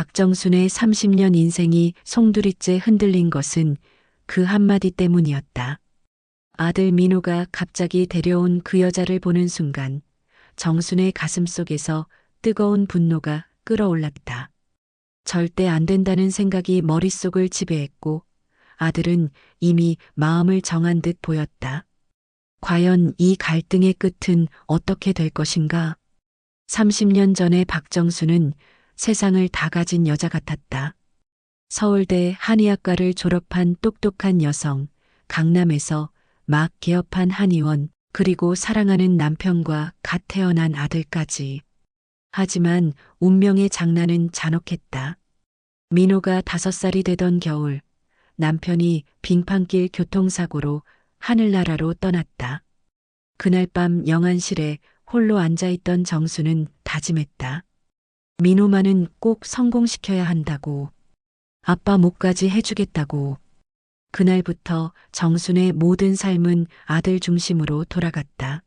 박정순의 30년 인생이 송두리째 흔들린 것은 그 한마디 때문이었다. 아들 민호가 갑자기 데려온 그 여자를 보는 순간 정순의 가슴속에서 뜨거운 분노가 끓어올랐다. 절대 안 된다는 생각이 머릿속을 지배했고 아들은 이미 마음을 정한 듯 보였다. 과연 이 갈등의 끝은 어떻게 될 것인가? 30년 전의 박정수는 세상을 다 가진 여자 같았다. 서울대 한의학과를 졸업한 똑똑한 여성, 강남에서 막 개업한 한의원, 그리고 사랑하는 남편과 갓 태어난 아들까지. 하지만 운명의 장난은 잔혹했다. 민호가 5살이 되던 겨울, 남편이 빙판길 교통사고로 하늘나라로 떠났다. 그날 밤 영안실에 홀로 앉아있던 정수는 다짐했다. 민호만은 꼭 성공시켜야 한다고. 아빠 목까지 해주겠다고. 그날부터 정순의 모든 삶은 아들 중심으로 돌아갔다.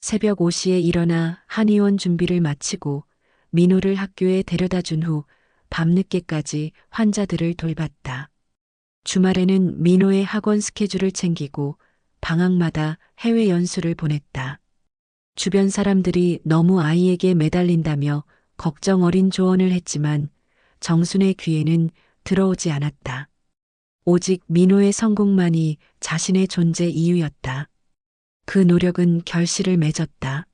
새벽 5시에 일어나 한의원 준비를 마치고 민호를 학교에 데려다 준 후 밤늦게까지 환자들을 돌봤다. 주말에는 민호의 학원 스케줄을 챙기고 방학마다 해외 연수를 보냈다. 주변 사람들이 너무 아이에게 매달린다며 걱정 어린 조언을 했지만 정순의 귀에는 들어오지 않았다. 오직 민호의 성공만이 자신의 존재 이유였다. 그 노력은 결실을 맺었다.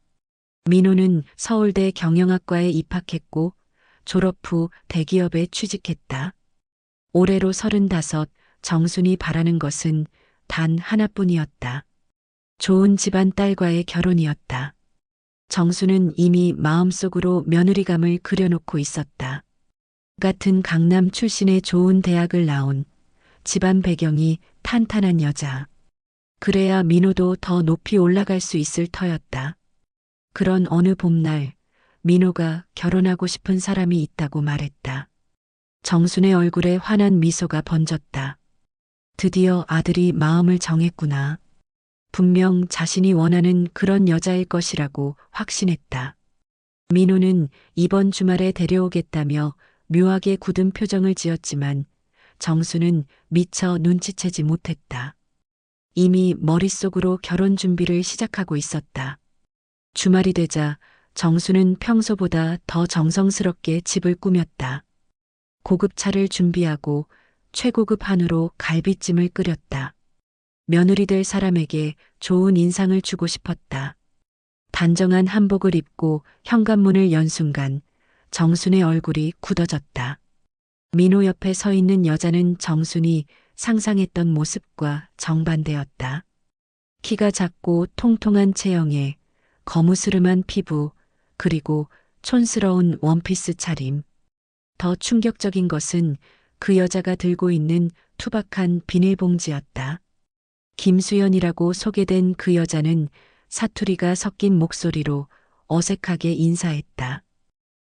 민호는 서울대 경영학과에 입학했고 졸업 후 대기업에 취직했다. 올해로 35, 정순이 바라는 것은 단 하나뿐이었다. 좋은 집안 딸과의 결혼이었다. 정수는 이미 마음속으로 며느리감을 그려놓고 있었다. 같은 강남 출신의 좋은 대학을 나온 집안 배경이 탄탄한 여자. 그래야 민호도 더 높이 올라갈 수 있을 터였다. 그런 어느 봄날 민호가 결혼하고 싶은 사람이 있다고 말했다. 정순의 얼굴에 환한 미소가 번졌다. 드디어 아들이 마음을 정했구나. 분명 자신이 원하는 그런 여자일 것이라고 확신했다. 민호는 이번 주말에 데려오겠다며 묘하게 굳은 표정을 지었지만 정수는 미처 눈치채지 못했다. 이미 머릿속으로 결혼 준비를 시작하고 있었다. 주말이 되자 정수는 평소보다 더 정성스럽게 집을 꾸몄다. 고급 차를 준비하고 최고급 한우로 갈비찜을 끓였다. 며느리 될 사람에게 좋은 인상을 주고 싶었다. 단정한 한복을 입고 현관문을 연 순간 정순의 얼굴이 굳어졌다. 민호 옆에 서 있는 여자는 정순이 상상했던 모습과 정반대였다. 키가 작고 통통한 체형에 거무스름한 피부, 그리고 촌스러운 원피스 차림. 더 충격적인 것은 그 여자가 들고 있는 투박한 비닐봉지였다. 김수연이라고 소개된 그 여자는 사투리가 섞인 목소리로 어색하게 인사했다.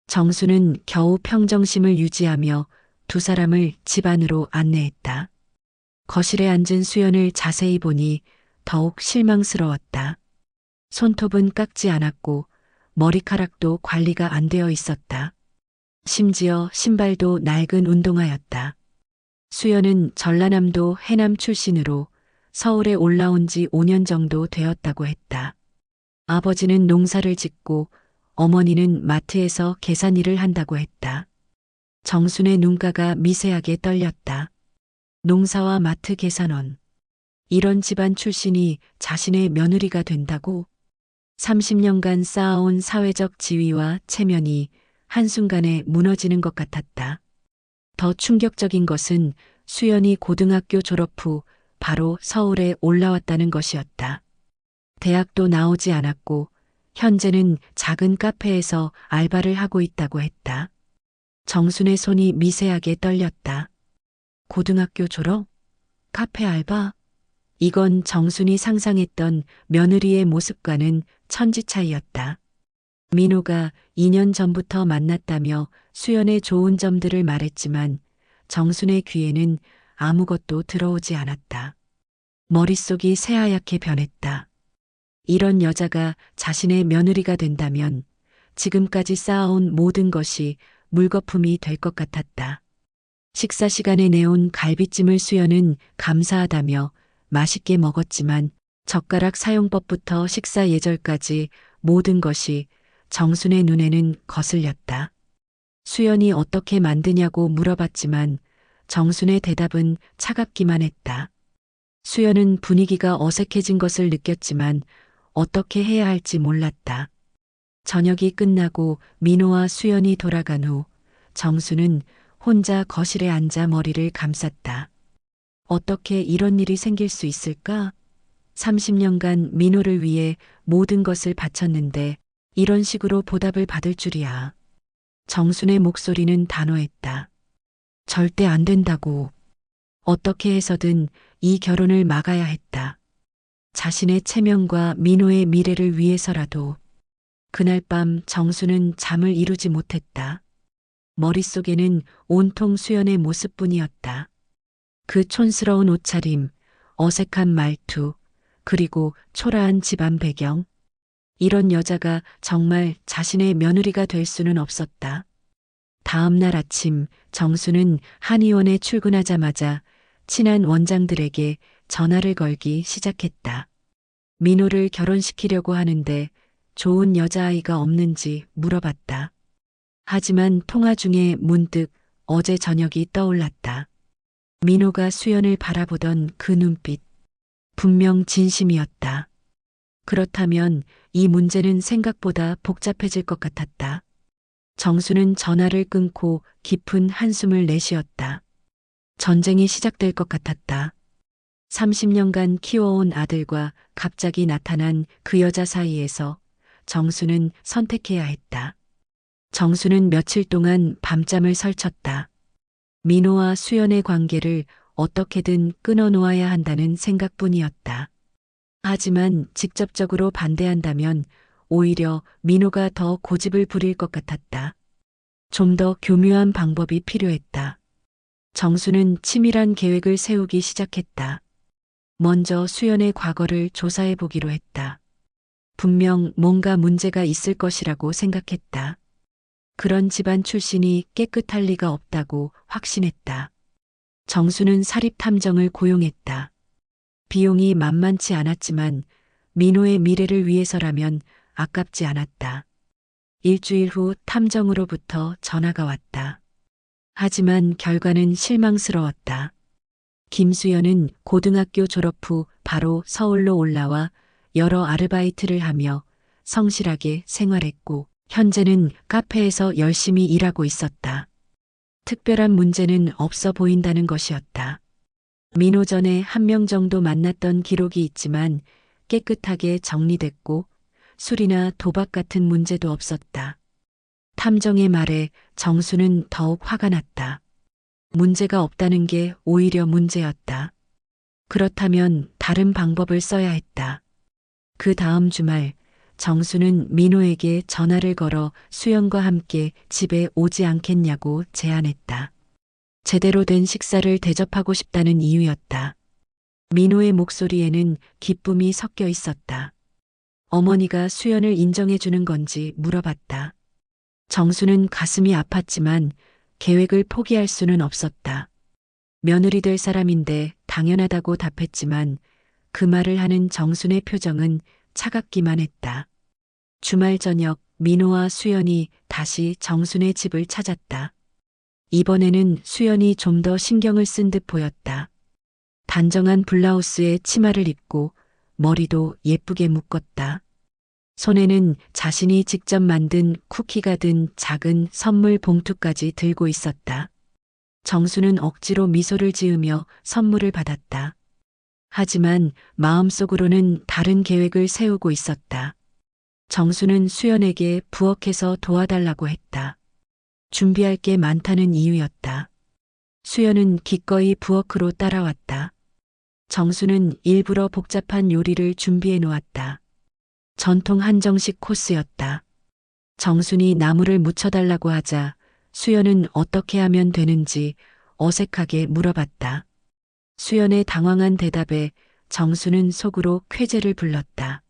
정수는 겨우 평정심을 유지하며 두 사람을 집 안으로 안내했다. 거실에 앉은 수연을 자세히 보니 더욱 실망스러웠다. 손톱은 깎지 않았고 머리카락도 관리가 안 되어 있었다. 심지어 신발도 낡은 운동화였다. 수연은 전라남도 해남 출신으로 서울에 올라온 지 5년 정도 되었다고 했다. 아버지는 농사를 짓고 어머니는 마트에서 계산일을 한다고 했다. 정순의 눈가가 미세하게 떨렸다. 농사와 마트 계산원. 이런 집안 출신이 자신의 며느리가 된다고? 30년간 쌓아온 사회적 지위와 체면이 한순간에 무너지는 것 같았다. 더 충격적인 것은 수연이 고등학교 졸업 후 바로 서울에 올라왔다는 것이었다. 대학도 나오지 않았고 현재는 작은 카페에서 알바를 하고 있다고 했다. 정순의 손이 미세하게 떨렸다. 고등학교 졸업? 카페 알바? 이건 정순이 상상했던 며느리의 모습과는 천지 차이였다. 민호가 2년 전부터 만났다며 수연의 좋은 점들을 말했지만 정순의 귀에는 아무것도 들어오지 않았다. 머릿속이 새하얗게 변했다. 이런 여자가 자신의 며느리가 된다면 지금까지 쌓아온 모든 것이 물거품이 될 것 같았다. 식사 시간에 내온 갈비찜을 수연은 감사하다며 맛있게 먹었지만 젓가락 사용법부터 식사 예절까지 모든 것이 정순의 눈에는 거슬렸다. 수연이 어떻게 만드냐고 물어봤지만 정순의 대답은 차갑기만 했다. 수연은 분위기가 어색해진 것을 느꼈지만 어떻게 해야 할지 몰랐다. 저녁이 끝나고 민호와 수연이 돌아간 후 정수는 혼자 거실에 앉아 머리를 감쌌다. 어떻게 이런 일이 생길 수 있을까? 30년간 민호를 위해 모든 것을 바쳤는데 이런 식으로 보답을 받을 줄이야. 정순의 목소리는 단호했다. 절대 안 된다고. 어떻게 해서든 이 결혼을 막아야 했다. 자신의 체면과 민호의 미래를 위해서라도. 그날 밤 정수는 잠을 이루지 못했다. 머릿속에는 온통 수연의 모습뿐이었다. 그 촌스러운 옷차림, 어색한 말투, 그리고 초라한 집안 배경. 이런 여자가 정말 자신의 며느리가 될 수는 없었다. 다음 날 아침 정수는 한의원에 출근하자마자 친한 원장들에게 전화를 걸기 시작했다. 민호를 결혼시키려고 하는데 좋은 여자아이가 없는지 물어봤다. 하지만 통화 중에 문득 어제 저녁이 떠올랐다. 민호가 수연을 바라보던 그 눈빛. 분명 진심이었다. 그렇다면 이 문제는 생각보다 복잡해질 것 같았다. 정수는 전화를 끊고 깊은 한숨을 내쉬었다. 전쟁이 시작될 것 같았다. 30년간 키워온 아들과 갑자기 나타난 그 여자 사이에서 정수는 선택해야 했다. 정수는 며칠 동안 밤잠을 설쳤다. 민호와 수연의 관계를 어떻게든 끊어놓아야 한다는 생각뿐이었다. 하지만 직접적으로 반대한다면 오히려 민호가 더 고집을 부릴 것 같았다. 좀 더 교묘한 방법이 필요했다. 정수는 치밀한 계획을 세우기 시작했다. 먼저 수연의 과거를 조사해 보기로 했다. 분명 뭔가 문제가 있을 것이라고 생각했다. 그런 집안 출신이 깨끗할 리가 없다고 확신했다. 정수는 사립탐정을 고용했다. 비용이 만만치 않았지만 민호의 미래를 위해서라면 아깝지 않았다. 일주일 후 탐정으로부터 전화가 왔다. 하지만 결과는 실망스러웠다. 김수연은 고등학교 졸업 후 바로 서울로 올라와 여러 아르바이트를 하며 성실하게 생활했고 현재는 카페에서 열심히 일하고 있었다. 특별한 문제는 없어 보인다는 것이었다. 민호 전에 한 명 정도 만났던 기록이 있지만 깨끗하게 정리됐고 술이나 도박 같은 문제도 없었다. 탐정의 말에 정수는 더욱 화가 났다. 문제가 없다는 게 오히려 문제였다. 그렇다면 다른 방법을 써야 했다. 그 다음 주말 정수는 민호에게 전화를 걸어 수연과 함께 집에 오지 않겠냐고 제안했다. 제대로 된 식사를 대접하고 싶다는 이유였다. 민호의 목소리에는 기쁨이 섞여 있었다. 어머니가 수연을 인정해 주는 건지 물어봤다. 정수는 가슴이 아팠지만 계획을 포기할 수는 없었다. 며느리 될 사람인데 당연하다고 답했지만 그 말을 하는 정순의 표정은 차갑기만 했다. 주말 저녁 민호와 수연이 다시 정순의 집을 찾았다. 이번에는 수연이 좀 더 신경을 쓴 듯 보였다. 단정한 블라우스에 치마를 입고 머리도 예쁘게 묶었다. 손에는 자신이 직접 만든 쿠키가 든 작은 선물 봉투까지 들고 있었다. 정수는 억지로 미소를 지으며 선물을 받았다. 하지만 마음속으로는 다른 계획을 세우고 있었다. 정수는 수연에게 부엌에서 도와달라고 했다. 준비할 게 많다는 이유였다. 수연은 기꺼이 부엌으로 따라왔다. 정수는 일부러 복잡한 요리를 준비해 놓았다. 전통 한정식 코스였다. 정순이 나물을 무쳐달라고 하자 수연은 어떻게 하면 되는지 어색하게 물어봤다. 수연의 당황한 대답에 정수는 속으로 쾌재를 불렀다.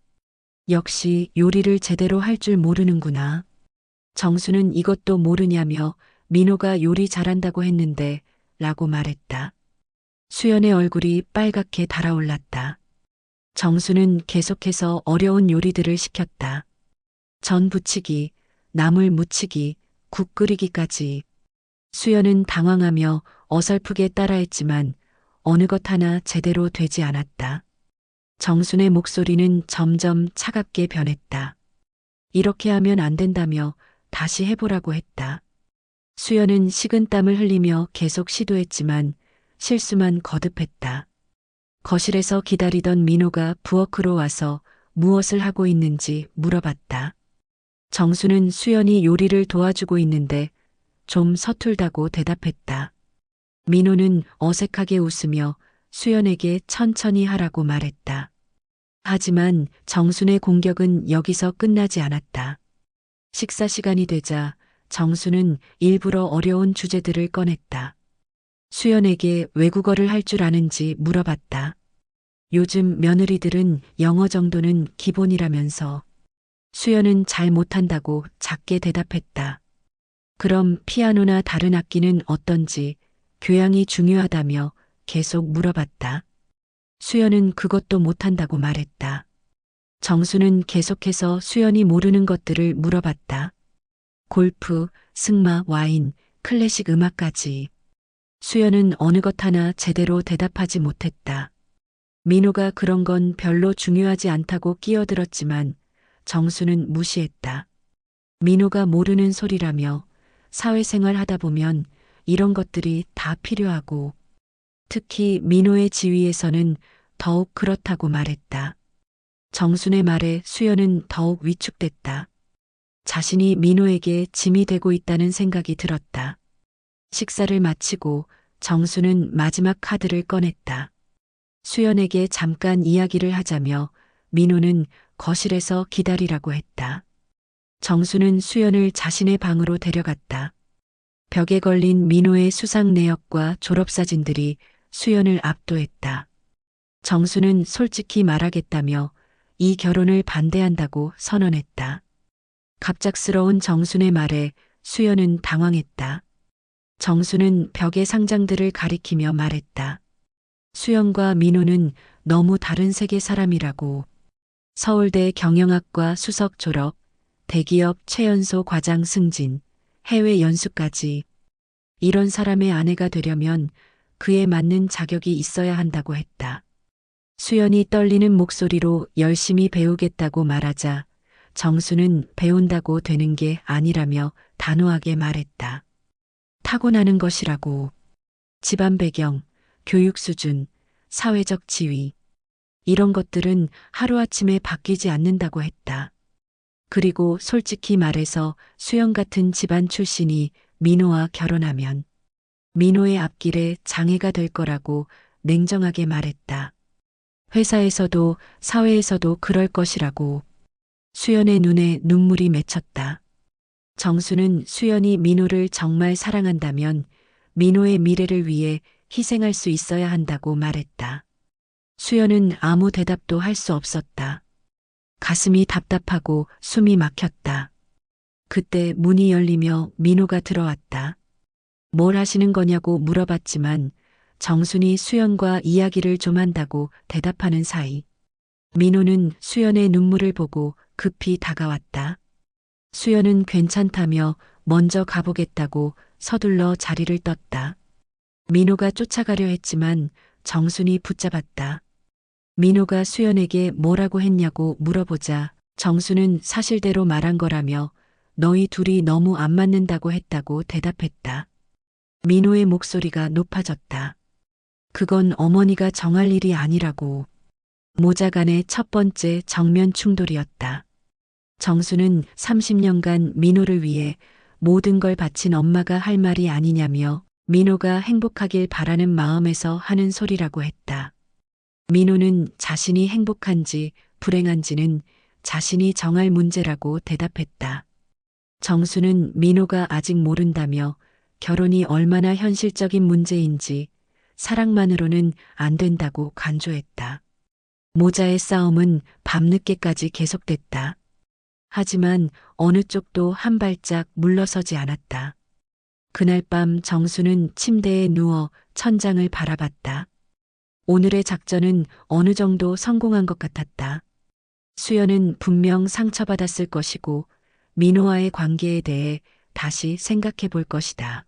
역시 요리를 제대로 할 줄 모르는구나. 정수는 이것도 모르냐며 민호가 요리 잘한다고 했는데 라고 말했다. 수연의 얼굴이 빨갛게 달아올랐다. 정수는 계속해서 어려운 요리들을 시켰다. 전 부치기, 나물 무치기, 국 끓이기까지. 수연은 당황하며 어설프게 따라했지만 어느 것 하나 제대로 되지 않았다. 정순의 목소리는 점점 차갑게 변했다. 이렇게 하면 안 된다며 다시 해보라고 했다. 수연은 식은땀을 흘리며 계속 시도했지만 실수만 거듭했다. 거실에서 기다리던 민호가 부엌으로 와서 무엇을 하고 있는지 물어봤다. 정수는 수연이 요리를 도와주고 있는데 좀 서툴다고 대답했다. 민호는 어색하게 웃으며 수연에게 천천히 하라고 말했다. 하지만 정순의 공격은 여기서 끝나지 않았다. 식사 시간이 되자 정수는 일부러 어려운 주제들을 꺼냈다. 수연에게 외국어를 할 줄 아는지 물어봤다. 요즘 며느리들은 영어 정도는 기본이라면서. 수연은 잘 못한다고 작게 대답했다. 그럼 피아노나 다른 악기는 어떤지, 교양이 중요하다며 계속 물어봤다. 수연은 그것도 못한다고 말했다. 정수는 계속해서 수연이 모르는 것들을 물어봤다. 골프, 승마, 와인, 클래식 음악까지. 수연은 어느 것 하나 제대로 대답하지 못했다. 민호가 그런 건 별로 중요하지 않다고 끼어들었지만 정수는 무시했다. 민호가 모르는 소리라며 사회생활 하다 보면 이런 것들이 다 필요하고 특히 민호의 지위에서는 더욱 그렇다고 말했다. 정순의 말에 수연은 더욱 위축됐다. 자신이 민호에게 짐이 되고 있다는 생각이 들었다. 식사를 마치고 정수는 마지막 카드를 꺼냈다. 수연에게 잠깐 이야기를 하자며 민호는 거실에서 기다리라고 했다. 정수는 수연을 자신의 방으로 데려갔다. 벽에 걸린 민호의 수상 내역과 졸업사진들이 수연을 압도했다. 정수는 솔직히 말하겠다며 이 결혼을 반대한다고 선언했다. 갑작스러운 정순의 말에 수연은 당황했다. 정수는 벽의 상장들을 가리키며 말했다. 수연과 민호는 너무 다른 세계 사람이라고. 서울대 경영학과 수석 졸업, 대기업 최연소 과장 승진, 해외 연수까지. 이런 사람의 아내가 되려면 그에 맞는 자격이 있어야 한다고 했다. 수연이 떨리는 목소리로 열심히 배우겠다고 말하자 정수는 배운다고 되는 게 아니라며 단호하게 말했다. 타고나는 것이라고. 집안 배경, 교육 수준, 사회적 지위. 이런 것들은 하루아침에 바뀌지 않는다고 했다. 그리고 솔직히 말해서 수연 같은 집안 출신이 민호와 결혼하면 민호의 앞길에 장애가 될 거라고 냉정하게 말했다. 회사에서도 사회에서도 그럴 것이라고. 수연의 눈에 눈물이 맺혔다. 정수는 수연이 민호를 정말 사랑한다면 민호의 미래를 위해 희생할 수 있어야 한다고 말했다. 수연은 아무 대답도 할 수 없었다. 가슴이 답답하고 숨이 막혔다. 그때 문이 열리며 민호가 들어왔다. 뭘 하시는 거냐고 물어봤지만 정순이 수연과 이야기를 좀 한다고 대답하는 사이 민호는 수연의 눈물을 보고 급히 다가왔다. 수연은 괜찮다며 먼저 가보겠다고 서둘러 자리를 떴다. 민호가 쫓아가려 했지만 정순이 붙잡았다. 민호가 수연에게 뭐라고 했냐고 물어보자 정수는 사실대로 말한 거라며 너희 둘이 너무 안 맞는다고 했다고 대답했다. 민호의 목소리가 높아졌다. 그건 어머니가 정할 일이 아니라고. 모자 간의 첫 번째 정면 충돌이었다. 정수는 30년간 민호를 위해 모든 걸 바친 엄마가 할 말이 아니냐며 민호가 행복하길 바라는 마음에서 하는 소리라고 했다. 민호는 자신이 행복한지 불행한지는 자신이 정할 문제라고 대답했다. 정수는 민호가 아직 모른다며 결혼이 얼마나 현실적인 문제인지 사랑만으로는 안 된다고 간주했다. 모자의 싸움은 밤늦게까지 계속됐다. 하지만 어느 쪽도 한 발짝 물러서지 않았다. 그날 밤 정수는 침대에 누워 천장을 바라봤다. 오늘의 작전은 어느 정도 성공한 것 같았다. 수연은 분명 상처받았을 것이고 민호와의 관계에 대해 다시 생각해 볼 것이다.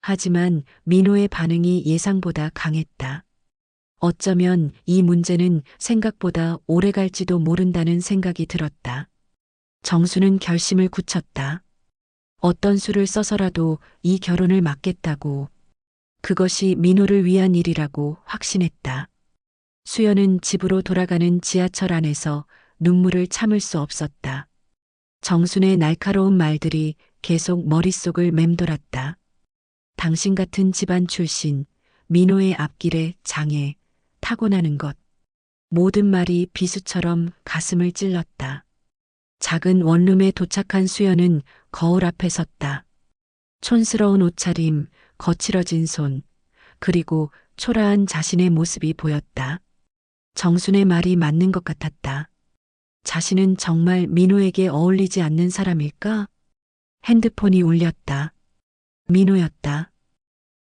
하지만 민호의 반응이 예상보다 강했다. 어쩌면 이 문제는 생각보다 오래 갈지도 모른다는 생각이 들었다. 정수는 결심을 굳혔다. 어떤 수를 써서라도 이 결혼을 막겠다고. 그것이 민호를 위한 일이라고 확신했다. 수연은 집으로 돌아가는 지하철 안에서 눈물을 참을 수 없었다. 정순의 날카로운 말들이 계속 머릿속을 맴돌았다. 당신 같은 집안 출신, 민호의 앞길에 장애, 타고나는 것. 모든 말이 비수처럼 가슴을 찔렀다. 작은 원룸에 도착한 수연은 거울 앞에 섰다. 촌스러운 옷차림, 거칠어진 손, 그리고 초라한 자신의 모습이 보였다. 정순의 말이 맞는 것 같았다. 자신은 정말 민호에게 어울리지 않는 사람일까? 핸드폰이 울렸다. 민호였다.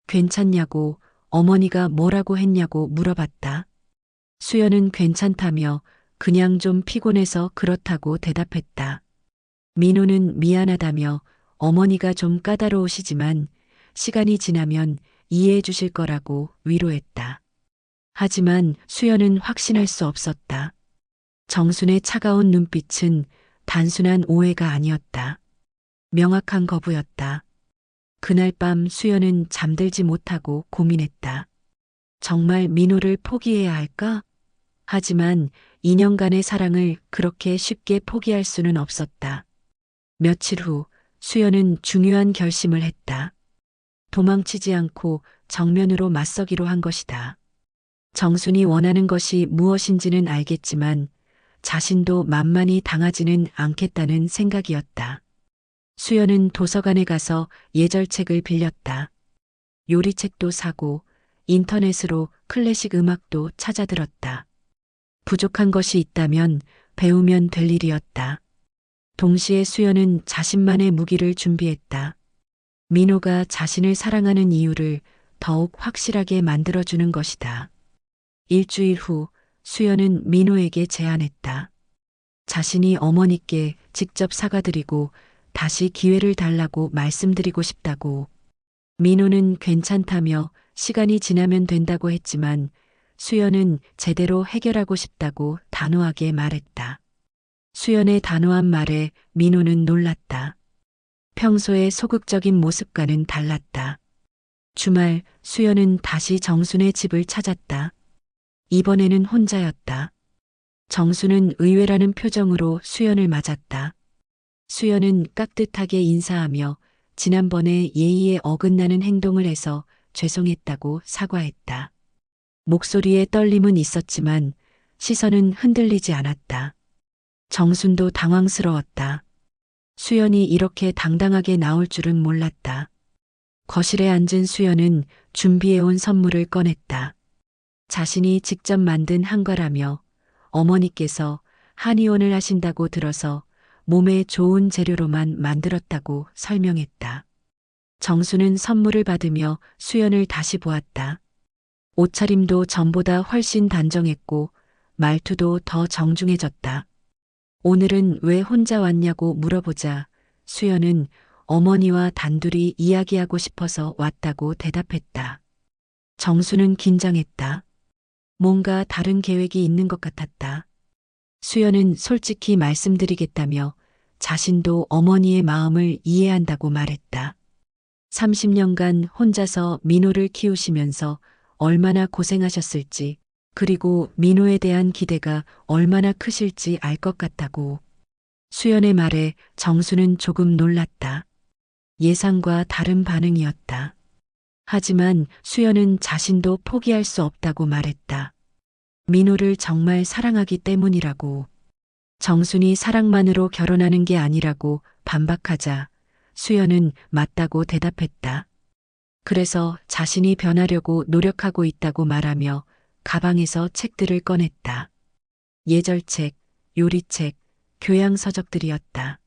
괜찮냐고, 어머니가 뭐라고 했냐고 물어봤다. 수연은 괜찮다며 그냥 좀 피곤해서 그렇다고 대답했다. 민호는 미안하다며 어머니가 좀 까다로우시지만 시간이 지나면 이해해 주실 거라고 위로했다. 하지만 수연은 확신할 수 없었다. 정순의 차가운 눈빛은 단순한 오해가 아니었다. 명확한 거부였다. 그날 밤 수연은 잠들지 못하고 고민했다. 정말 민호를 포기해야 할까? 하지만 2년간의 사랑을 그렇게 쉽게 포기할 수는 없었다. 며칠 후 수연은 중요한 결심을 했다. 도망치지 않고 정면으로 맞서기로 한 것이다. 정순이 원하는 것이 무엇인지는 알겠지만 자신도 만만히 당하지는 않겠다는 생각이었다. 수연은 도서관에 가서 예절책을 빌렸다. 요리책도 사고 인터넷으로 클래식 음악도 찾아 들었다. 부족한 것이 있다면 배우면 될 일이었다. 동시에 수연은 자신만의 무기를 준비했다. 민호가 자신을 사랑하는 이유를 더욱 확실하게 만들어주는 것이다. 일주일 후 수연은 민호에게 제안했다. 자신이 어머니께 직접 사과드리고 다시 기회를 달라고 말씀드리고 싶다고. 민호는 괜찮다며 시간이 지나면 된다고 했지만 수연은 제대로 해결하고 싶다고 단호하게 말했다. 수연의 단호한 말에 민호는 놀랐다. 평소의 소극적인 모습과는 달랐다. 주말 수연은 다시 정순의 집을 찾았다. 이번에는 혼자였다. 정순은 의외라는 표정으로 수연을 맞았다. 수연은 깍듯하게 인사하며 지난번에 예의에 어긋나는 행동을 해서 죄송했다고 사과했다. 목소리에 떨림은 있었지만 시선은 흔들리지 않았다. 정순도 당황스러웠다. 수연이 이렇게 당당하게 나올 줄은 몰랐다. 거실에 앉은 수연은 준비해온 선물을 꺼냈다. 자신이 직접 만든 한과라며 어머니께서 한의원을 하신다고 들어서 몸에 좋은 재료로만 만들었다고 설명했다. 정수는 선물을 받으며 수연을 다시 보았다. 옷차림도 전보다 훨씬 단정했고 말투도 더 정중해졌다. 오늘은 왜 혼자 왔냐고 물어보자 수연은 어머니와 단둘이 이야기하고 싶어서 왔다고 대답했다. 정수는 긴장했다. 뭔가 다른 계획이 있는 것 같았다. 수연은 솔직히 말씀드리겠다며 자신도 어머니의 마음을 이해한다고 말했다. 30년간 혼자서 민호를 키우시면서 얼마나 고생하셨을지, 그리고 민호에 대한 기대가 얼마나 크실지 알 것 같다고. 수연의 말에 정수는 조금 놀랐다. 예상과 다른 반응이었다. 하지만 수연은 자신도 포기할 수 없다고 말했다. 민호를 정말 사랑하기 때문이라고. 정순이 사랑만으로 결혼하는 게 아니라고 반박하자 수연은 맞다고 대답했다. 그래서 자신이 변하려고 노력하고 있다고 말하며 가방에서 책들을 꺼냈다. 예절책, 요리책, 교양 서적들이었다.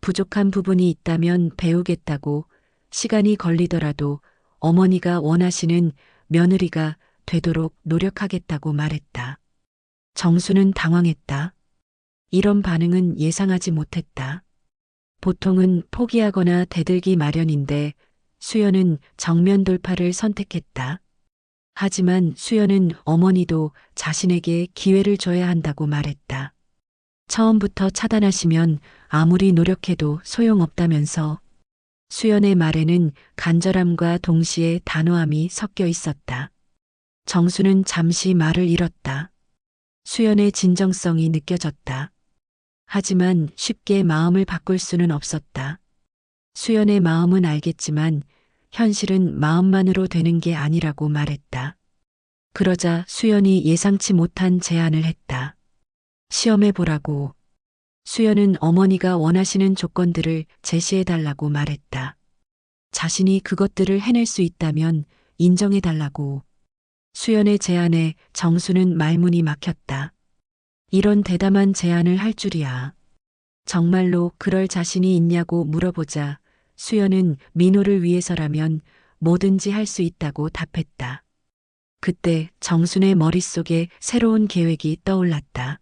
부족한 부분이 있다면 배우겠다고 시간이 걸리더라도 어머니가 원하시는 며느리가 되도록 노력하겠다고 말했다. 정수는 당황했다. 이런 반응은 예상하지 못했다. 보통은 포기하거나 대들기 마련인데 수연은 정면 돌파를 선택했다. 하지만 수연은 어머니도 자신에게 기회를 줘야 한다고 말했다. 처음부터 차단하시면 아무리 노력해도 소용없다면서. 수연의 말에는 간절함과 동시에 단호함이 섞여 있었다. 정수는 잠시 말을 잃었다. 수연의 진정성이 느껴졌다. 하지만 쉽게 마음을 바꿀 수는 없었다. 수연의 마음은 알겠지만 현실은 마음만으로 되는 게 아니라고 말했다. 그러자 수연이 예상치 못한 제안을 했다. 시험해 보라고. 수연은 어머니가 원하시는 조건들을 제시해 달라고 말했다. 자신이 그것들을 해낼 수 있다면 인정해 달라고. 수연의 제안에 정수는 말문이 막혔다. 이런 대담한 제안을 할 줄이야. 정말로 그럴 자신이 있냐고 물어보자 수연은 민호를 위해서라면 뭐든지 할 수 있다고 답했다. 그때 정순의 머릿속에 새로운 계획이 떠올랐다.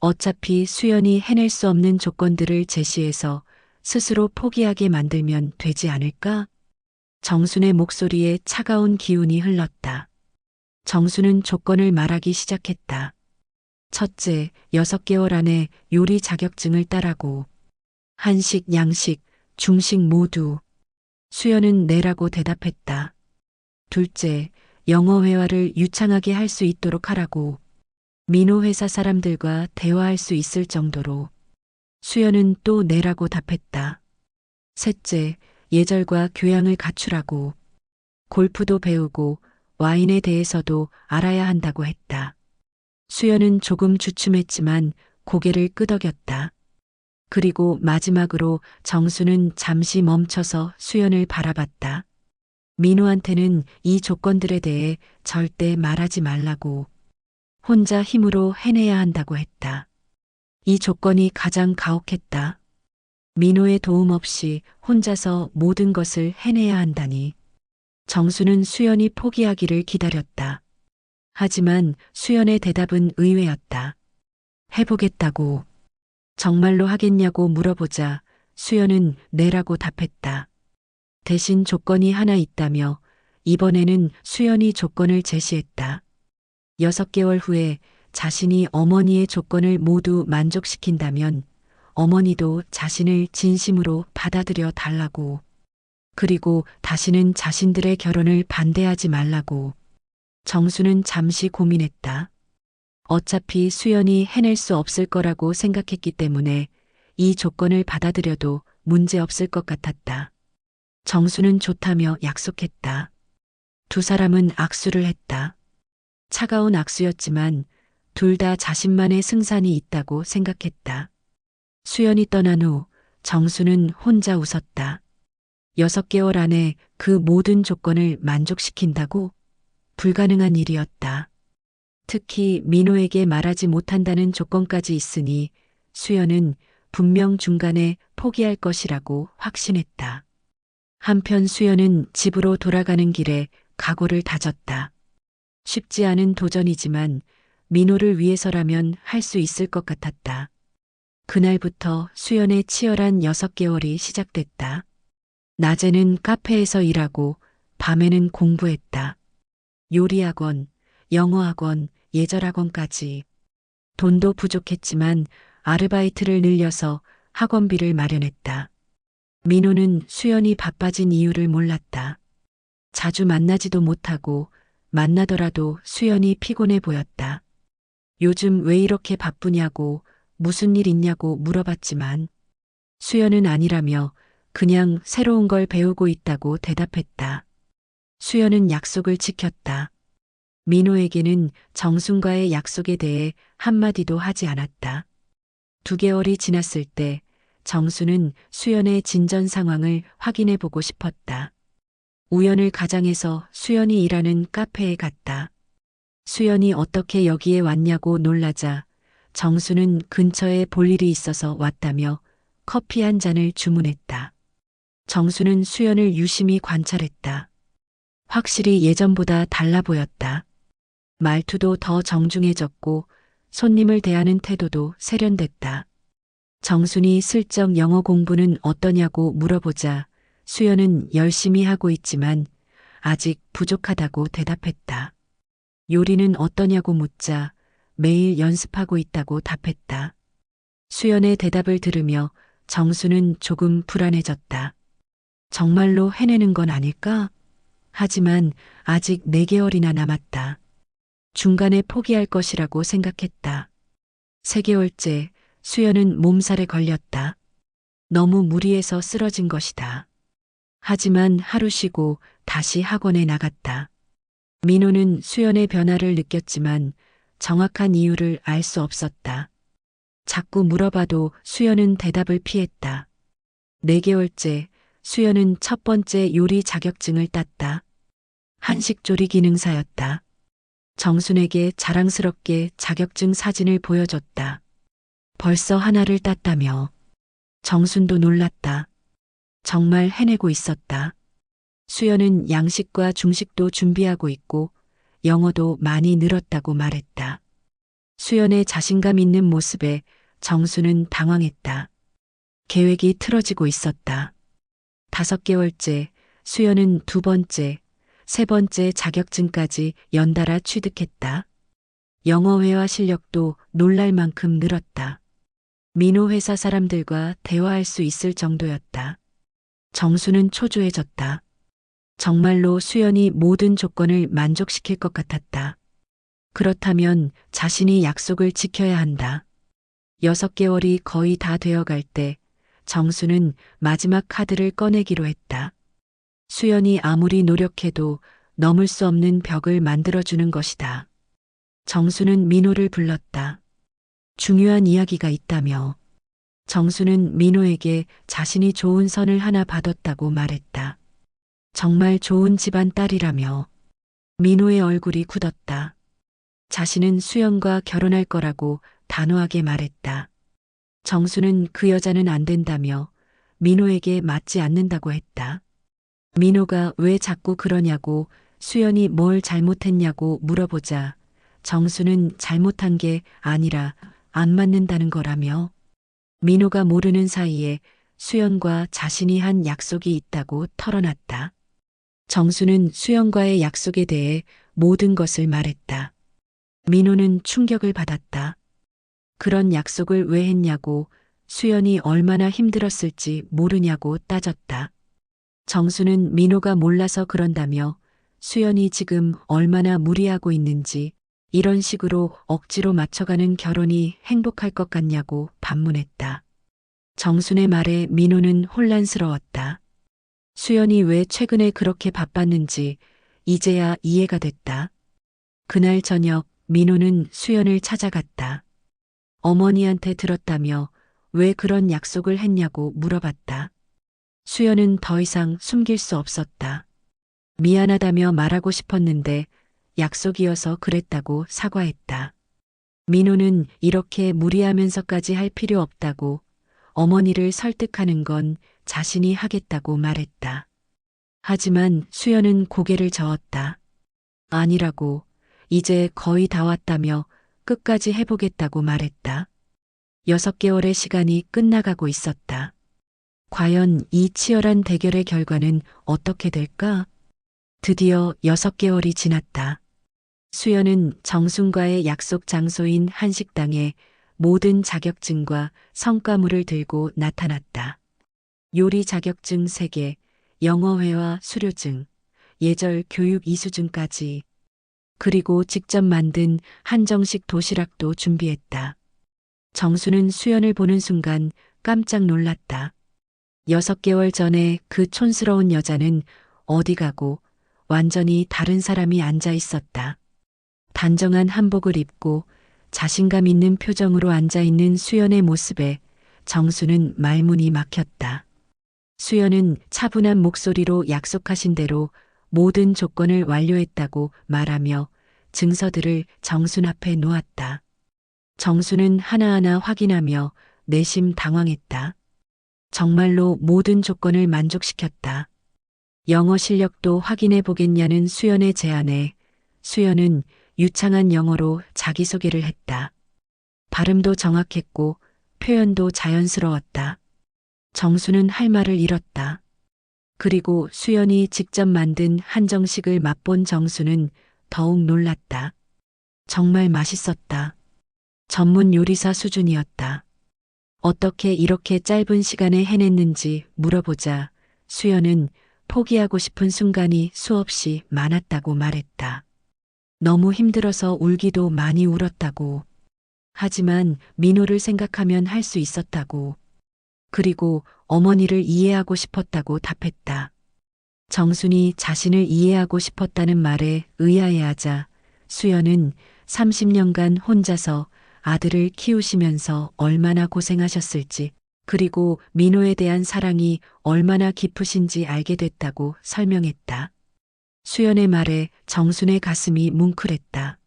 어차피 수연이 해낼 수 없는 조건들을 제시해서 스스로 포기하게 만들면 되지 않을까? 정순의 목소리에 차가운 기운이 흘렀다. 정수는 조건을 말하기 시작했다. 첫째, 6개월 안에 요리 자격증을 따라고. 한식, 양식, 중식 모두. 수연은 네라고 대답했다. 둘째, 영어 회화를 유창하게 할 수 있도록 하라고. 민호 회사 사람들과 대화할 수 있을 정도로. 수연은 또 네라고 답했다. 셋째, 예절과 교양을 갖추라고. 골프도 배우고 와인에 대해서도 알아야 한다고 했다. 수연은 조금 주춤했지만 고개를 끄덕였다. 그리고 마지막으로 정수는 잠시 멈춰서 수연을 바라봤다. 민호한테는 이 조건들에 대해 절대 말하지 말라고. 혼자 힘으로 해내야 한다고 했다. 이 조건이 가장 가혹했다. 민호의 도움 없이 혼자서 모든 것을 해내야 한다니. 정수는 수연이 포기하기를 기다렸다. 하지만 수연의 대답은 의외였다. 해보겠다고. 정말로 하겠냐고 물어보자 수연은 네라고 답했다. 대신 조건이 하나 있다며 이번에는 수연이 조건을 제시했다. 6개월 후에 자신이 어머니의 조건을 모두 만족시킨다면 어머니도 자신을 진심으로 받아들여 달라고. 그리고 다시는 자신들의 결혼을 반대하지 말라고. 정수는 잠시 고민했다. 어차피 수연이 해낼 수 없을 거라고 생각했기 때문에 이 조건을 받아들여도 문제 없을 것 같았다. 정수는 좋다며 약속했다. 두 사람은 악수를 했다. 차가운 악수였지만 둘 다 자신만의 승산이 있다고 생각했다. 수연이 떠난 후 정수는 혼자 웃었다. 6개월 안에 그 모든 조건을 만족시킨다고? 불가능한 일이었다. 특히 민호에게 말하지 못한다는 조건까지 있으니 수연은 분명 중간에 포기할 것이라고 확신했다. 한편 수연은 집으로 돌아가는 길에 각오를 다졌다. 쉽지 않은 도전이지만 민호를 위해서라면 할 수 있을 것 같았다. 그날부터 수연의 치열한 6개월이 시작됐다. 낮에는 카페에서 일하고 밤에는 공부했다. 요리학원, 영어학원, 예절학원까지. 돈도 부족했지만 아르바이트를 늘려서 학원비를 마련했다. 민호는 수연이 바빠진 이유를 몰랐다. 자주 만나지도 못하고 만나더라도 수연이 피곤해 보였다. 요즘 왜 이렇게 바쁘냐고 무슨 일 있냐고 물어봤지만 수연은 아니라며 그냥 새로운 걸 배우고 있다고 대답했다. 수연은 약속을 지켰다. 민호에게는 정순과의 약속에 대해 한마디도 하지 않았다. 2개월이 지났을 때 정수는 수연의 진전 상황을 확인해 보고 싶었다. 우연을 가장해서 수연이 일하는 카페에 갔다. 수연이 어떻게 여기에 왔냐고 놀라자 정수는 근처에 볼 일이 있어서 왔다며 커피 한 잔을 주문했다. 정수는 수연을 유심히 관찰했다. 확실히 예전보다 달라 보였다. 말투도 더 정중해졌고 손님을 대하는 태도도 세련됐다. 정순이 슬쩍 영어 공부는 어떠냐고 물어보자 수연은 열심히 하고 있지만 아직 부족하다고 대답했다. 요리는 어떠냐고 묻자 매일 연습하고 있다고 답했다. 수연의 대답을 들으며 정수는 조금 불안해졌다. 정말로 해내는 건 아닐까? 하지만 아직 4개월이나 남았다. 중간에 포기할 것이라고 생각했다. 3개월째 수연은 몸살에 걸렸다. 너무 무리해서 쓰러진 것이다. 하지만 하루 쉬고 다시 학원에 나갔다. 민호는 수연의 변화를 느꼈지만 정확한 이유를 알 수 없었다. 자꾸 물어봐도 수연은 대답을 피했다. 4개월째 수연은 첫 번째 요리 자격증을 땄다. 한식조리 기능사였다. 정순에게 자랑스럽게 자격증 사진을 보여줬다. 벌써 하나를 땄다며. 정순도 놀랐다. 정말 해내고 있었다. 수연은 양식과 중식도 준비하고 있고 영어도 많이 늘었다고 말했다. 수연의 자신감 있는 모습에 정수는 당황했다. 계획이 틀어지고 있었다. 5개월째 수연은 2번째, 3번째 자격증까지 연달아 취득했다. 영어 회화 실력도 놀랄 만큼 늘었다. 민호 회사 사람들과 대화할 수 있을 정도였다. 정수는 초조해졌다. 정말로 수연이 모든 조건을 만족시킬 것 같았다. 그렇다면 자신이 약속을 지켜야 한다. 6개월이 거의 다 되어갈 때 정수는 마지막 카드를 꺼내기로 했다. 수연이 아무리 노력해도 넘을 수 없는 벽을 만들어주는 것이다. 정수는 민호를 불렀다. 중요한 이야기가 있다며. 정수는 민호에게 자신이 좋은 선을 하나 받았다고 말했다. 정말 좋은 집안 딸이라며. 민호의 얼굴이 굳었다. 자신은 수연과 결혼할 거라고 단호하게 말했다. 정수는 그 여자는 안 된다며 민호에게 맞지 않는다고 했다. 민호가 왜 자꾸 그러냐고 수연이 뭘 잘못했냐고 물어보자 정수는 잘못한 게 아니라 안 맞는다는 거라며. 민호가 모르는 사이에 수연과 자신이 한 약속이 있다고 털어놨다. 정수는 수연과의 약속에 대해 모든 것을 말했다. 민호는 충격을 받았다. 그런 약속을 왜 했냐고 수연이 얼마나 힘들었을지 모르냐고 따졌다. 정수는 민호가 몰라서 그런다며 수연이 지금 얼마나 무리하고 있는지 이런 식으로 억지로 맞춰가는 결혼이 행복할 것 같냐고 반문했다. 정순의 말에 민호는 혼란스러웠다. 수연이 왜 최근에 그렇게 바빴는지 이제야 이해가 됐다. 그날 저녁 민호는 수연을 찾아갔다. 어머니한테 들었다며 왜 그런 약속을 했냐고 물어봤다. 수연은 더 이상 숨길 수 없었다. 미안하다며 말하고 싶었는데 약속이어서 그랬다고 사과했다. 민호는 이렇게 무리하면서까지 할 필요 없다고 어머니를 설득하는 건 자신이 하겠다고 말했다. 하지만 수연은 고개를 저었다. 아니라고 이제 거의 다 왔다며 끝까지 해보겠다고 말했다. 6개월의 시간이 끝나가고 있었다. 과연 이 치열한 대결의 결과는 어떻게 될까? 드디어 6개월이 지났다. 수연은 정순과의 약속 장소인 한식당에 모든 자격증과 성과물을 들고 나타났다. 요리 자격증 3개, 영어회화 수료증, 예절 교육 이수증까지. 그리고 직접 만든 한정식 도시락도 준비했다. 정수는 수연을 보는 순간 깜짝 놀랐다. 6개월 전에 그 촌스러운 여자는 어디 가고 완전히 다른 사람이 앉아 있었다. 단정한 한복을 입고 자신감 있는 표정으로 앉아 있는 수연의 모습에 정수는 말문이 막혔다. 수연은 차분한 목소리로 약속하신 대로 모든 조건을 완료했다고 말하며 증서들을 정순 앞에 놓았다. 정수는 하나하나 확인하며 내심 당황했다. 정말로 모든 조건을 만족시켰다. 영어 실력도 확인해 보겠냐는 수연의 제안에 수연은 유창한 영어로 자기소개를 했다. 발음도 정확했고 표현도 자연스러웠다. 정수는 할 말을 잃었다. 그리고 수연이 직접 만든 한정식을 맛본 정수는 더욱 놀랐다. 정말 맛있었다. 전문 요리사 수준이었다. 어떻게 이렇게 짧은 시간에 해냈는지 물어보자 수연은 포기하고 싶은 순간이 수없이 많았다고 말했다. 너무 힘들어서 울기도 많이 울었다고. 하지만 민호를 생각하면 할 수 있었다고. 그리고 어머니를 이해하고 싶었다고 답했다. 정순이 자신을 이해하고 싶었다는 말에 의아해하자 수연은 30년간 혼자서 아들을 키우시면서 얼마나 고생하셨을지, 그리고 민호에 대한 사랑이 얼마나 깊으신지 알게 됐다고 설명했다. 수연의 말에 정순의 가슴이 뭉클했다.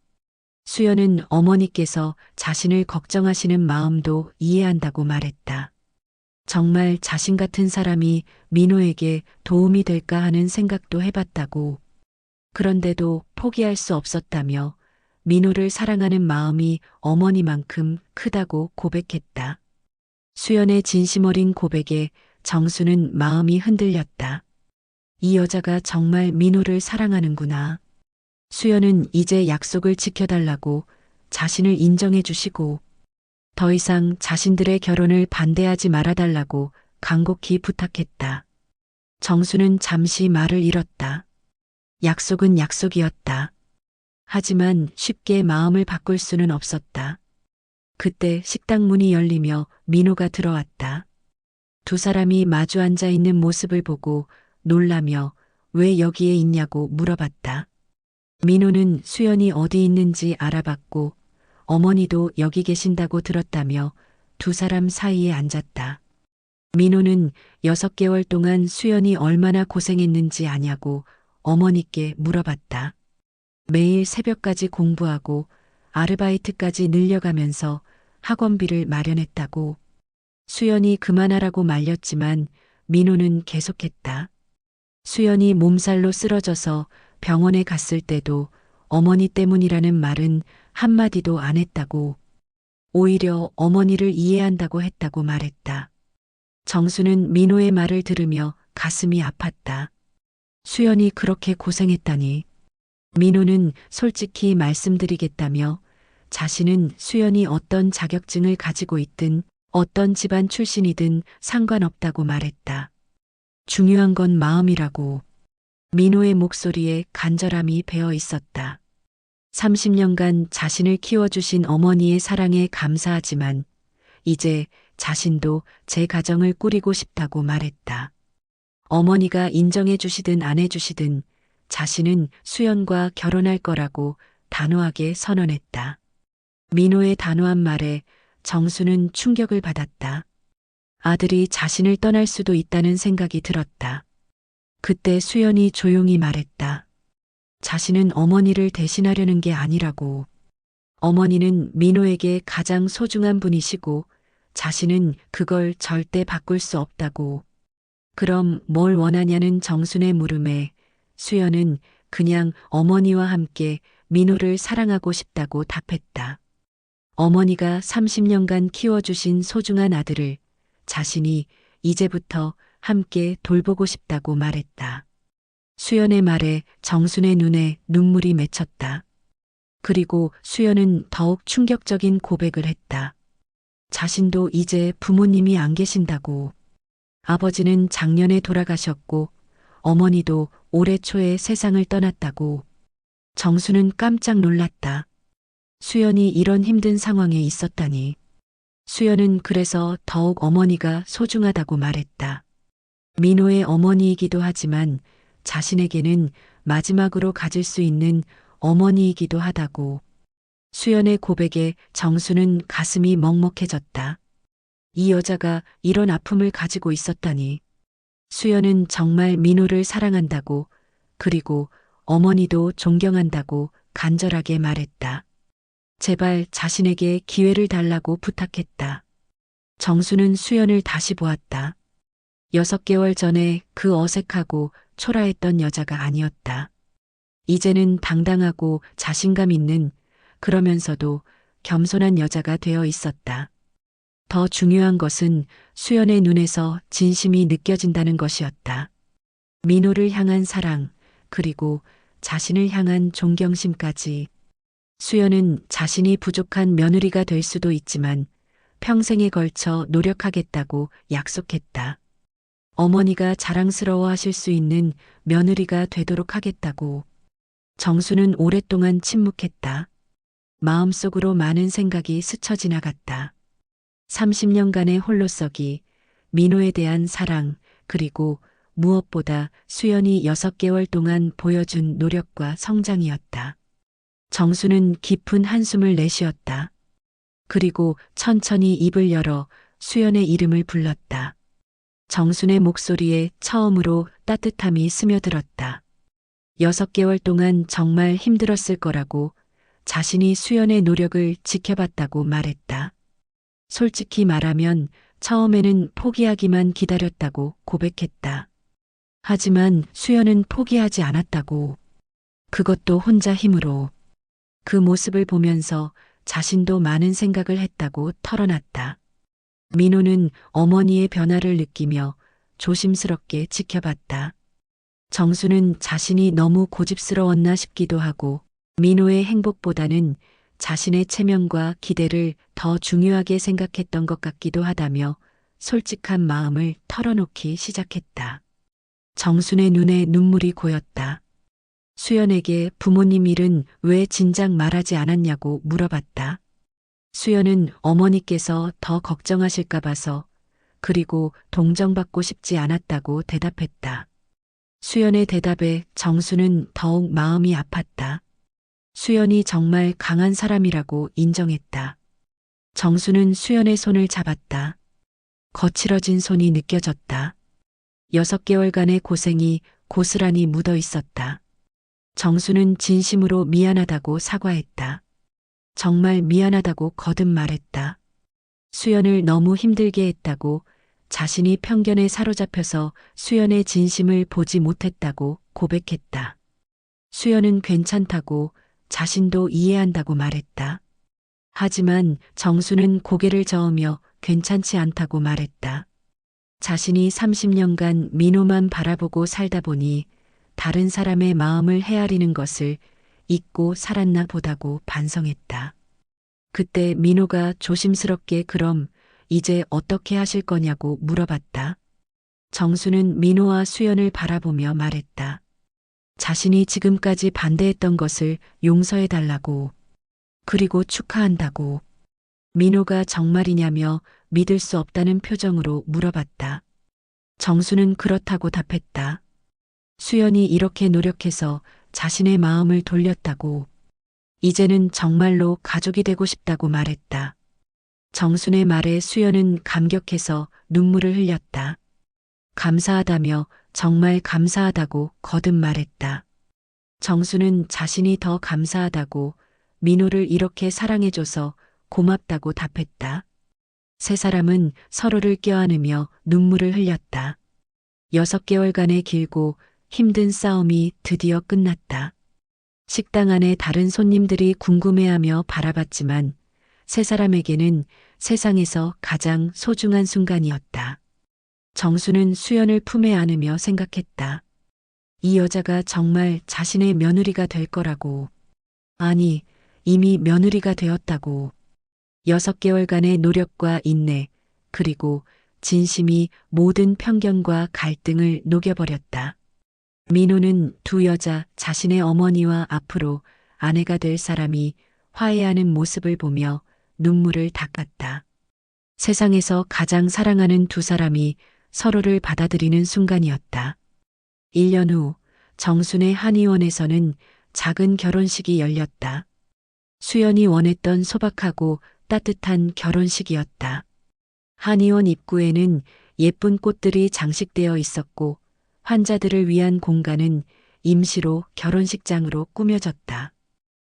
수연은 어머니께서 자신을 걱정하시는 마음도 이해한다고 말했다. 정말 자신 같은 사람이 민호에게 도움이 될까 하는 생각도 해봤다고. 그런데도 포기할 수 없었다며 민호를 사랑하는 마음이 어머니만큼 크다고 고백했다. 수연의 진심 어린 고백에 정수는 마음이 흔들렸다. 이 여자가 정말 민호를 사랑하는구나. 수연은 이제 약속을 지켜달라고, 자신을 인정해 주시고 더 이상 자신들의 결혼을 반대하지 말아달라고 간곡히 부탁했다. 정수는 잠시 말을 잃었다. 약속은 약속이었다. 하지만 쉽게 마음을 바꿀 수는 없었다. 그때 식당 문이 열리며 민호가 들어왔다. 두 사람이 마주 앉아 있는 모습을 보고 놀라며 왜 여기에 있냐고 물어봤다. 민호는 수연이 어디 있는지 알아봤고 어머니도 여기 계신다고 들었다며 두 사람 사이에 앉았다. 민호는 6개월 동안 수연이 얼마나 고생했는지 아냐고 어머니께 물어봤다. 매일 새벽까지 공부하고 아르바이트까지 늘려가면서 학원비를 마련했다고. 수연이 그만하라고 말렸지만 민호는 계속했다. 수연이 몸살로 쓰러져서 병원에 갔을 때도 어머니 때문이라는 말은 한마디도 안 했다고. 오히려 어머니를 이해한다고 했다고 말했다. 정수는 민호의 말을 들으며 가슴이 아팠다. 수연이 그렇게 고생했다니. 민호는 솔직히 말씀드리겠다며 자신은 수연이 어떤 자격증을 가지고 있든 어떤 집안 출신이든 상관없다고 말했다. 중요한 건 마음이라고. 민호의 목소리에 간절함이 배어 있었다. 30년간 자신을 키워주신 어머니의 사랑에 감사하지만 이제 자신도 제 가정을 꾸리고 싶다고 말했다. 어머니가 인정해 주시든 안 해주시든 자신은 수연과 결혼할 거라고 단호하게 선언했다. 민호의 단호한 말에 정수는 충격을 받았다. 아들이 자신을 떠날 수도 있다는 생각이 들었다. 그때 수연이 조용히 말했다. 자신은 어머니를 대신하려는 게 아니라고. 어머니는 민호에게 가장 소중한 분이시고 자신은 그걸 절대 바꿀 수 없다고. 그럼 뭘 원하냐는 정순의 물음에 수연은 그냥 어머니와 함께 민호를 사랑하고 싶다고 답했다. 어머니가 30년간 키워주신 소중한 아들을 자신이 이제부터 함께 돌보고 싶다고 말했다. 수연의 말에 정순의 눈에 눈물이 맺혔다. 그리고 수연은 더욱 충격적인 고백을 했다. 자신도 이제 부모님이 안 계신다고. 아버지는 작년에 돌아가셨고 어머니도 올해 초에 세상을 떠났다고. 정수는 깜짝 놀랐다. 수연이 이런 힘든 상황에 있었다니. 수연은 그래서 더욱 어머니가 소중하다고 말했다. 민호의 어머니이기도 하지만 자신에게는 마지막으로 가질 수 있는 어머니이기도 하다고. 수연의 고백에 정수는 가슴이 먹먹해졌다. 이 여자가 이런 아픔을 가지고 있었다니. 수연은 정말 민호를 사랑한다고, 그리고 어머니도 존경한다고 간절하게 말했다. 제발 자신에게 기회를 달라고 부탁했다. 정수는 수연을 다시 보았다. 6개월 전에 그 어색하고 초라했던 여자가 아니었다. 이제는 당당하고 자신감 있는, 그러면서도 겸손한 여자가 되어 있었다. 더 중요한 것은 수연의 눈에서 진심이 느껴진다는 것이었다. 민호를 향한 사랑, 그리고 자신을 향한 존경심까지. 수연은 자신이 부족한 며느리가 될 수도 있지만 평생에 걸쳐 노력하겠다고 약속했다. 어머니가 자랑스러워 하실 수 있는 며느리가 되도록 하겠다고. 정수는 오랫동안 침묵했다. 마음속으로 많은 생각이 스쳐 지나갔다. 30년간의 홀로서기, 민호에 대한 사랑, 그리고 무엇보다 수연이 6개월 동안 보여준 노력과 성장이었다. 정수는 깊은 한숨을 내쉬었다. 그리고 천천히 입을 열어 수연의 이름을 불렀다. 정순의 목소리에 처음으로 따뜻함이 스며들었다. 6개월 동안 정말 힘들었을 거라고, 자신이 수연의 노력을 지켜봤다고 말했다. 솔직히 말하면 처음에는 포기하기만 기다렸다고 고백했다. 하지만 수연은 포기하지 않았다고. 그것도 혼자 힘으로. 그 모습을 보면서 자신도 많은 생각을 했다고 털어놨다. 민호는 어머니의 변화를 느끼며 조심스럽게 지켜봤다. 정수는 자신이 너무 고집스러웠나 싶기도 하고, 민호의 행복보다는 자신의 체면과 기대를 더 중요하게 생각했던 것 같기도 하다며 솔직한 마음을 털어놓기 시작했다. 정순의 눈에 눈물이 고였다. 수연에게 부모님 일은 왜 진작 말하지 않았냐고 물어봤다. 수연은 어머니께서 더 걱정하실까 봐서, 그리고 동정받고 싶지 않았다고 대답했다. 수연의 대답에 정수는 더욱 마음이 아팠다. 수연이 정말 강한 사람이라고 인정했다. 정수는 수연의 손을 잡았다. 거칠어진 손이 느껴졌다. 6개월간의 고생이 고스란히 묻어 있었다. 정수는 진심으로 미안하다고 사과했다. 정말 미안하다고 거듭 말했다. 수연을 너무 힘들게 했다고, 자신이 편견에 사로잡혀서 수연의 진심을 보지 못했다고 고백했다. 수연은 괜찮다고, 자신도 이해한다고 말했다. 하지만 정수는 고개를 저으며 괜찮지 않다고 말했다. 자신이 30년간 민호만 바라보고 살다 보니 다른 사람의 마음을 헤아리는 것을 잊고 살았나 보다고 반성했다. 그때 민호가 조심스럽게 그럼 이제 어떻게 하실 거냐고 물어봤다. 정수는 민호와 수연을 바라보며 말했다. 자신이 지금까지 반대했던 것을 용서해달라고, 그리고 축하한다고. 민호가 정말이냐며 믿을 수 없다는 표정으로 물어봤다. 정수는 그렇다고 답했다. 수연이 이렇게 노력해서 자신의 마음을 돌렸다고, 이제는 정말로 가족이 되고 싶다고 말했다. 정순의 말에 수연은 감격해서 눈물을 흘렸다. 감사하다며 정말 감사하다고 거듭 말했다. 정수는 자신이 더 감사하다고, 민호를 이렇게 사랑해줘서 고맙다고 답했다. 세 사람은 서로를 껴안으며 눈물을 흘렸다. 6개월간의 길고 힘든 싸움이 드디어 끝났다. 식당 안에 다른 손님들이 궁금해하며 바라봤지만 세 사람에게는 세상에서 가장 소중한 순간이었다. 정수는 수연을 품에 안으며 생각했다. 이 여자가 정말 자신의 며느리가 될 거라고. 아니, 이미 며느리가 되었다고. 6개월간의 노력과 인내, 그리고 진심이 모든 편견과 갈등을 녹여버렸다. 민호는 두 여자 자신의 어머니와 앞으로 아내가 될 사람이 화해하는 모습을 보며 눈물을 닦았다. 세상에서 가장 사랑하는 두 사람이 서로를 받아들이는 순간이었다. 1년 후 정순의 한의원에서는 작은 결혼식이 열렸다. 수연이 원했던 소박하고 따뜻한 결혼식이었다. 한의원 입구에는 예쁜 꽃들이 장식되어 있었고 환자들을 위한 공간은 임시로 결혼식장으로 꾸며졌다.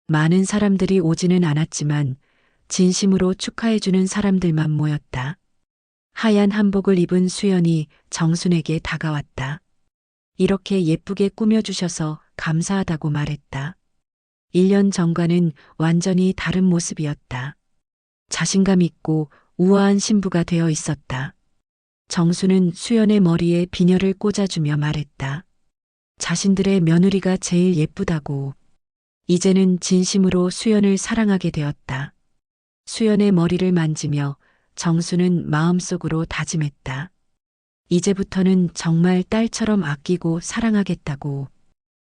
많은 사람들이 오지는 않았지만 진심으로 축하해주는 사람들만 모였다. 하얀 한복을 입은 수연이 정순에게 다가왔다. 이렇게 예쁘게 꾸며주셔서 감사하다고 말했다. 1년 전과는 완전히 다른 모습이었다. 자신감 있고 우아한 신부가 되어 있었다. 정수는 수연의 머리에 비녀를 꽂아주며 말했다. 자신들의 며느리가 제일 예쁘다고. 이제는 진심으로 수연을 사랑하게 되었다. 수연의 머리를 만지며 정수는 마음속으로 다짐했다. 이제부터는 정말 딸처럼 아끼고 사랑하겠다고.